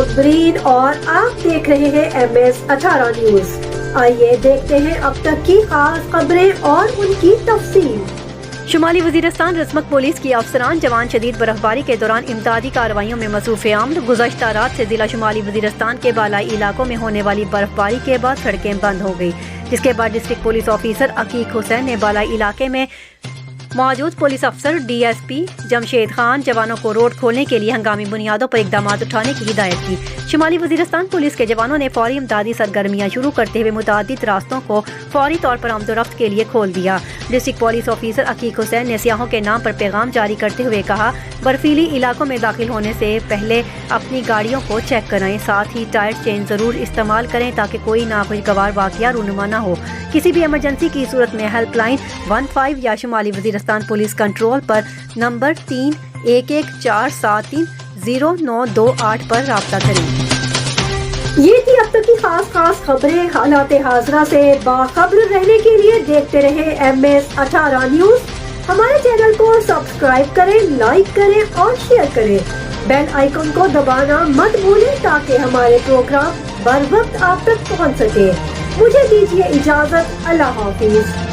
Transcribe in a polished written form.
ناظرین اور آپ دیکھ رہے ہیں MS18 نیوز۔ آئیے دیکھتے ہیں اب تک کی خاص خبریں اور ان کی تفصیل۔ شمالی وزیرستان رسمک پولیس کی افسران جوان شدید برف باری کے دوران امدادی کارروائیوں میں مصروف عمل۔ گزشتہ رات سے ضلع شمالی وزیرستان کے بالائی علاقوں میں ہونے والی برف باری کے بعد سڑکیں بند ہو گئی، جس کے بعد ڈسٹرکٹ پولیس آفیسر عقیق حسین نے بالائی علاقے میں موجود پولیس افسر DSP جمشید خان جوانوں کو روڈ کھولنے کے لیے ہنگامی بنیادوں پر اقدامات اٹھانے کی ہدایت کی۔ شمالی وزیرستان پولیس کے جوانوں نے فوری امدادی سرگرمیاں شروع کرتے ہوئے متعدد راستوں کو فوری طور پر آمد و رفت کے لیے کھول دیا۔ ڈسٹرکٹ پولیس آفیسر عقیق حسین نے سیاحوں کے نام پر پیغام جاری کرتے ہوئے کہا، برفیلی علاقوں میں داخل ہونے سے پہلے اپنی گاڑیوں کو چیک کرائیں، ساتھ ہی ٹائر چینج ضرور استعمال کریں تاکہ کوئی ناخوشگوار واقعہ رونما نہ ہو۔ کسی بھی ایمرجنسی کی صورت میں ہیلپ لائن 15 یا شمالی وزیرستان پولیس کنٹرول پر نمبر 3114730928 پر رابطہ کریں۔ یہ تھی اب تک کی خاص خبریں۔ حالات حاضرہ سے باخبر رہنے کے لیے دیکھتے رہے MS18 نیوز۔ ہمارے چینل کو سبسکرائب کریں، لائک کریں اور شیئر کریں۔ بیل آئیکن کو دبانا مت بھولیں تاکہ ہمارے پروگرام بر وقت آپ تک پہنچ سکے۔ مجھے دیجیے اجازت۔ اللہ حافظ۔